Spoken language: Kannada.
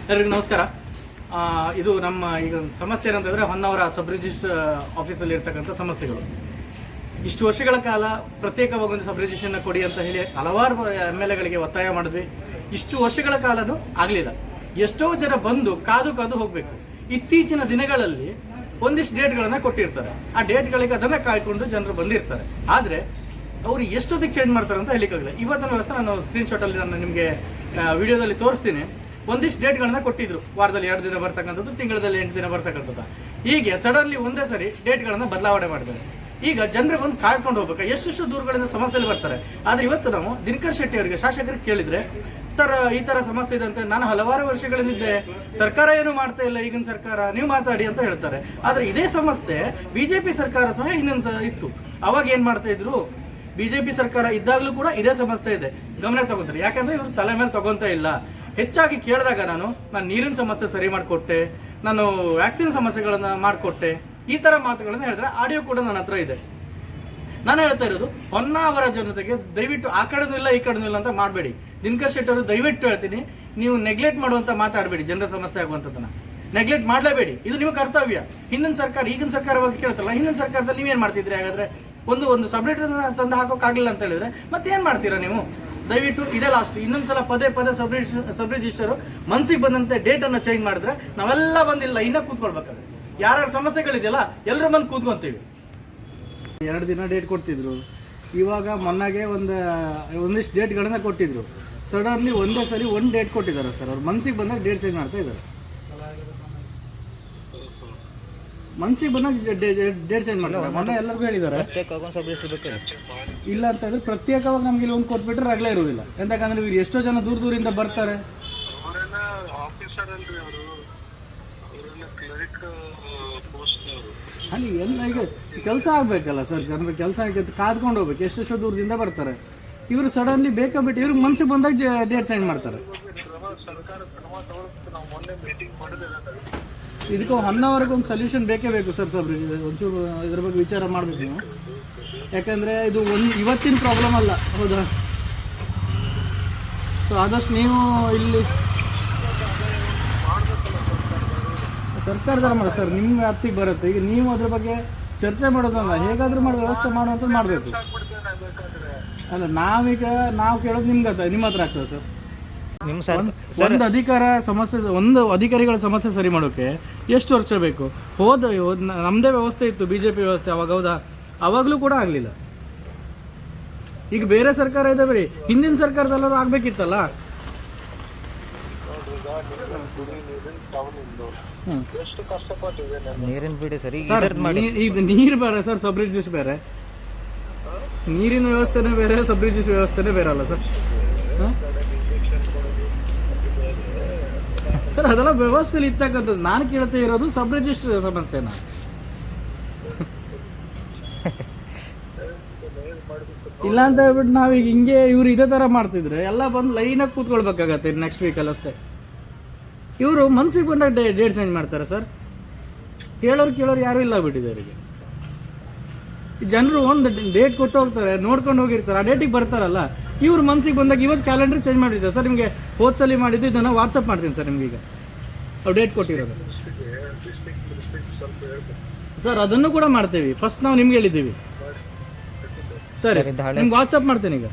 ಎಲ್ಲರಿಗೂ ನಮಸ್ಕಾರ. ಇದು ನಮ್ಮ ಈಗ ಸಮಸ್ಯೆ ಏನಂತಂದರೆ ಹೊನ್ನಾವರ ಸಬ್ ರಿಜಿಸ್ಟರ್ ಆಫೀಸಲ್ಲಿ ಇರ್ತಕ್ಕಂಥ ಸಮಸ್ಯೆಗಳು. ಇಷ್ಟು ವರ್ಷಗಳ ಕಾಲ ಪ್ರತ್ಯೇಕವಾಗಿ ಒಂದು ಸಬ್ ರಿಜಿಸ್ಟ್ರೇಷನ್ನ ಕೊಡಿ ಅಂತ ಹೇಳಿ ಹಲವಾರು MLAಗಳಿಗೆ ಒತ್ತಾಯ ಮಾಡಿದ್ವಿ. ಇಷ್ಟು ವರ್ಷಗಳ ಕಾಲನೂ ಆಗಲಿಲ್ಲ. ಎಷ್ಟೋ ಜನ ಬಂದು ಕಾದು ಹೋಗಬೇಕು. ಇತ್ತೀಚಿನ ದಿನಗಳಲ್ಲಿ ಒಂದಿಷ್ಟು ಡೇಟ್ಗಳನ್ನು ಕೊಟ್ಟಿರ್ತಾರೆ. ಆ ಡೇಟ್ಗಳಿಗೆ ಅದನ್ನೇ ಕಾಯ್ಕೊಂಡು ಜನರು ಬಂದಿರ್ತಾರೆ. ಆದರೆ ಅವರು ಎಷ್ಟೊತ್ತಿಗೆ ಚೇಂಜ್ ಮಾಡ್ತಾರೆ ಅಂತ ಹೇಳಿಕ್ಕಾಗಲ್ಲ. ಇವತ್ತಿನ ವ್ಯವಸ್ಥೆ ನಾನು ಸ್ಕ್ರೀನ್ಶಾಟಲ್ಲಿ ನಾನು ನಿಮಗೆ ವಿಡಿಯೋದಲ್ಲಿ ತೋರಿಸ್ತೀನಿ. ಒಂದಿಷ್ಟು ಡೇಟ್ಗಳನ್ನ ಕೊಟ್ಟಿದ್ರು. ವಾರದಲ್ಲಿ 2 ದಿನ ಬರ್ತಕ್ಕಂಥದ್ದು, ತಿಂಗಳಲ್ಲಿ 8 ದಿನ ಬರ್ತಕ್ಕಂಥದ್ದು. ಹೀಗೆ ಸಡನ್ಲಿ ಒಂದೇ ಸರಿ ಡೇಟ್ಗಳನ್ನು ಬದಲಾವಣೆ ಮಾಡಿದ್ದಾರೆ. ಈಗ ಜನರು ಬಂದು ಕಾಯ್ಕೊಂಡು ಹೋಗ್ಬೇಕು. ಎಷ್ಟು ದೂರಗಳಿಂದ ಸಮಸ್ಯೆಯಲ್ಲಿ ಬರ್ತಾರೆ. ಆದರೆ ಇವತ್ತು ನಾವು ದಿನಕರ್ ಶೆಟ್ಟಿ ಅವರಿಗೆ, ಶಾಸಕರಿಗೆ ಕೇಳಿದರೆ, ಸರ್ ಈ ಥರ ಸಮಸ್ಯೆ ಇದೆ ಅಂತ, ನಾನು ಹಲವಾರು ವರ್ಷಗಳಿಂದಿದ್ದೆ, ಸರ್ಕಾರ ಏನು ಮಾಡ್ತಾ ಇಲ್ಲ, ಈಗಿನ ಸರ್ಕಾರ, ನೀವು ಮಾತಾಡಿ ಅಂತ ಹೇಳ್ತಾರೆ. ಆದರೆ ಇದೇ ಸಮಸ್ಯೆ BJP ಸರ್ಕಾರ ಸಹ ಇನ್ನೊಂದು ಇತ್ತು. ಅವಾಗ ಏನು ಮಾಡ್ತಾ ಇದ್ರು, BJP ಸರ್ಕಾರ ಇದ್ದಾಗಲೂ ಕೂಡ ಇದೇ ಸಮಸ್ಯೆ ಇದೆ, ಗಮನ ತಗೋತಾರೆ. ಯಾಕಂದರೆ ಇವರು ತಲೆ ಮೇಲೆ ತಗೊಂತ ಇಲ್ಲ. ಹೆಚ್ಚಾಗಿ ಕೇಳಿದಾಗ ನಾನು ನೀರಿನ ಸಮಸ್ಯೆ ಸರಿ ಮಾಡಿಕೊಟ್ಟೆ, ನಾನು ವ್ಯಾಕ್ಸಿನ್ ಸಮಸ್ಯೆಗಳನ್ನು ಮಾಡಿಕೊಟ್ಟೆ, ಈ ಥರ ಮಾತುಗಳನ್ನು ಹೇಳಿದ್ರೆ ಆಡಿಯೋ ಕೂಡ ನನ್ನ ಹತ್ರ ಇದೆ. ನಾನು ಹೇಳ್ತಾ ಇರೋದು, ಹೊನ್ನಾವರ ಜನತೆಗೆ ದಯವಿಟ್ಟು ಆ ಕಡೆನೂ ಇಲ್ಲ ಈ ಕಡೆನೂ ಇಲ್ಲ ಅಂತ ಮಾಡಬೇಡಿ. ದಿನಕರ್ ಶೆಟ್ಟಿ ಅವರು ದಯವಿಟ್ಟು ಹೇಳ್ತೀನಿ, ನೀವು ನೆಗ್ಲೆಕ್ಟ್ ಮಾಡುವಂಥ ಮಾತಾಡಬೇಡಿ. ಜನರ ಸಮಸ್ಯೆ ಆಗುವಂಥದ್ದನ್ನು ನೆಗ್ಲೆಕ್ಟ್ ಮಾಡಲೇಬೇಡಿ. ಇದು ನಿಮ್ಮ ಕರ್ತವ್ಯ. ಹಿಂದಿನ ಸರ್ಕಾರ ಈಗಿನ ಸರ್ಕಾರವಾಗಿ ಕೇಳ್ತಲ್ಲ, ಹಿಂದಿನ ಸರ್ಕಾರದಲ್ಲಿ ನೀವೇನು ಮಾಡ್ತಿದ್ರಿ? ಹಾಗಾದರೆ ಒಂದು ಸಬ್ರಿಟರ್ ತಂದು ಹಾಕೋಕ್ಕಾಗಲಿಲ್ಲ ಅಂತ ಹೇಳಿದ್ರೆ ಮತ್ತೇನು ಮಾಡ್ತೀರಾ ನೀವು? ದಯವಿಟ್ಟು ಇದೇ ಲಾಸ್ಟ್. ಇನ್ನೊಂದ್ಸಲ ಪದೇ ಸಬ್ ರಿಜಿಸ್ಟರು ಮನ್ಸಿಗೆ ಬಂದಂತೆ ಡೇಟನ್ನು ಚೇಂಜ್ ಮಾಡಿದ್ರೆ ನಾವೆಲ್ಲ ಬಂದಿಲ್ಲ ಇನ್ನೂ ಕೂತ್ಕೊಳ್ಬೇಕಾದ್ರೆ. ಯಾರ್ಯಾರು ಸಮಸ್ಯೆಗಳಿದೆಯಲ್ಲ ಎಲ್ಲರೂ ಬಂದು ಕೂತ್ಕೊಂತೀವಿ. 2 ದಿನ ಡೇಟ್ ಕೊಡ್ತಿದ್ರು. ಇವಾಗ ಮೊನ್ನೆಗೆ ಒಂದಿಷ್ಟು ಡೇಟ್ಗಳನ್ನ ಕೊಟ್ಟಿದ್ರು. ಸಡನ್ಲಿ ಒಂದೇ ಸರಿ ಒಂದು ಡೇಟ್ ಕೊಟ್ಟಿದ್ದಾರೆ ಸರ್. ಅವ್ರು ಮನ್ಸಿಗೆ ಬಂದಾಗ ಡೇಟ್ ಚೇಂಜ್ ಮಾಡ್ತಾ ಇದ್ದಾರೆ. ಮನ್ಸಿಗೆ ಬಂದಾಗ ಡೇಟ್ ಚೇಂಜ್ ಮಾಡ್ತಾರೆ. ಮೊನ್ನೆ ಎಲ್ಲರಿಗೂ ಹೇಳಿದ್ದಾರೆ ಇಲ್ಲ ಅಂತ ಹೇಳಿದ್ರೆ ಪ್ರತ್ಯೇಕವಾಗಿ ನಮ್ಗೆ ಇಲ್ಲಿ ಒಂದು ಕೊಟ್ಬಿಟ್ರೆ ರಗಲೇ ಇರೋದಿಲ್ಲ. ಎಂತಕ್ಕಂದ್ರೆ ಇವ್ರು ಎಷ್ಟೋ ಜನ ದೂರದಿಂದ ಬರ್ತಾರೆ. ಅಲ್ಲಿ ಎಲ್ಲ ಈಗ ಕೆಲಸ ಆಗ್ಬೇಕಲ್ಲ ಸರ್, ಜನರ ಕೆಲಸ ಕಾದ್ಕೊಂಡು ಹೋಗ್ಬೇಕು. ಎಷ್ಟೆಷ್ಟೋ ದೂರದಿಂದ ಬರ್ತಾರೆ. ಇವರು ಸಡನ್ಲಿ ಬೇಕಾ ಬಿಟ್ಟು ಇವ್ರಿಗೆ ಮನ್ಸಿಗೆ ಬಂದಾಗ ಡೇಟ್ ಚೇಂಜ್ ಮಾಡ್ತಾರೆ. ಇದಕ್ಕೂ ಹೊನ್ನಾವರೆಗೆ ಒಂದು ಸೊಲ್ಯೂಷನ್ ಬೇಕೇ ಬೇಕು ಸರ್. ಒಂಚೂರು ಇದ್ರ ಬಗ್ಗೆ ವಿಚಾರ ಮಾಡಬೇಕು ನೀವು. ಯಾಕಂದರೆ ಇದು ಇವತ್ತಿನ ಪ್ರಾಬ್ಲಮ್ ಅಲ್ಲ, ಹೌದಾ? ಸೊ ಆದಷ್ಟು ನೀವು ಇಲ್ಲಿ ಸರ್ಕಾರದಲ್ಲ ಮಾಡಿ ಸರ್, ನಿಮ್ಮ ವ್ಯಾಪ್ತಿಗೆ ಬರುತ್ತೆ. ಈಗ ನೀವು ಅದ್ರ ಬಗ್ಗೆ ಚರ್ಚೆ ಮಾಡೋದಲ್ಲ, ಹೇಗಾದರೂ ಮಾಡೋ ವ್ಯವಸ್ಥೆ ಮಾಡುವಂಥದ್ದು ಮಾಡಬೇಕು. ಅಲ್ಲ, ನಾವು ಕೇಳೋದು ನಿಮ್ಮ ಹತ್ರ ಆಗ್ತದೆ ಸರ್. ಒಂದು ಅಧಿಕಾರಿಗಳ ಸಮಸ್ಯೆ ಸರಿ ಮಾಡೋಕೆ ಎಷ್ಟು ವರ್ಷ ಬೇಕು? ನಮ್ಮದೇ ವ್ಯವಸ್ಥೆ ಇತ್ತು, BJP ವ್ಯವಸ್ಥೆ ಅವಾಗ, ಹೌದಾ? ಅವಾಗಲೂ ಕೂಡ ಆಗಲಿಲ್ಲ. ಈಗ ಬೇರೆ ಸರ್ಕಾರ ಇದೆ ಬಿಡಿ, ಹಿಂದಿನ ಸರ್ಕಾರದಲ್ಲೂ ಆಗಬೇಕಿತ್ತಲ್ಲ. ಈಗ ನೀರು ಬೇರೆ ಸರ್, ಸಬ್ ರಿಜಿಸ್ಟರ್ ಬೇರೆ. ನೀರಿನ ವ್ಯವಸ್ಥೆನೇ ಬೇರೆ, ಸಬ್ ರಿಜಿಸ್ಟರ್ ವ್ಯವಸ್ಥೆನೇ ಬೇರೆ ಅಲ್ಲ ಸರ್. ಸರ್ ಅದೆಲ್ಲ ವ್ಯವಸ್ಥೆಯಲ್ಲಿ ಇರ್ತಕ್ಕಂಥದ್ದು. ನಾನು ಕೇಳ್ತಾ ಇರೋದು ಸಬ್ ರಿಜಿಸ್ಟರ್ ಸಮಸ್ಯೆನ. ಇಲ್ಲ ಅಂತ ಹೇಳ್ಬಿಟ್ಟು ನಾವೀಗ ಹಿಂಗೆ ಇವ್ರು ಇದೇ ಥರ ಮಾಡ್ತಿದ್ರೆ ಎಲ್ಲ ಬಂದು ಲೈನಾಗಿ ಕೂತ್ಕೊಳ್ಬೇಕಾಗತ್ತೆ ನೆಕ್ಸ್ಟ್ ವೀಕಲ್ಲಿ ಅಷ್ಟೇ. ಇವರು ಮನ್ಸಿಗೆ ಬಂದಾಗ ಡೇಟ್ ಚೇಂಜ್ ಮಾಡ್ತಾರೆ ಸರ್. ಕೇಳೋರು ಯಾರೂ ಇಲ್ಲ ಬಿಟ್ಟಿದೆ ಅವರಿಗೆ. ಜನರು ಒಂದು ಡೇಟ್ ಕೊಟ್ಟು ಹೋಗ್ತಾರೆ, ನೋಡ್ಕೊಂಡು ಹೋಗಿರ್ತಾರೆ, ಆ ಡೇಟಿಗೆ ಬರ್ತಾರಲ್ಲ. ಇವ್ರು ಮನ್ಸಿಗೆ ಬಂದಾಗ ಇವತ್ತು ಕ್ಯಾಲೆಂಡರ್ ಚೇಂಜ್ ಮಾಡಿದ್ದಾರೆ ಸರ್. ನಿಮಗೆ ಹೋದ್ಸಲಿ ಮಾಡಿದ್ದು ಇದನ್ನು ವಾಟ್ಸಪ್ ಮಾಡ್ತೀನಿ ಸರ್ ನಿಮ್ಗೀಗ, ಅವ್ರು ಡೇಟ್ ಕೊಟ್ಟಿರೋದು ಸರ್. ಅದನ್ನು ಕೂಡ ಮಾಡ್ತೀವಿ. ಫಸ್ಟ್ ನಾವು ನಿಮ್ಗೆ ಹೇಳಿದ್ದೀವಿ ಸರಿ, ನಿಮ್ಗೆ ವಾಟ್ಸಪ್ ಮಾಡ್ತೀನಿ ಈಗ.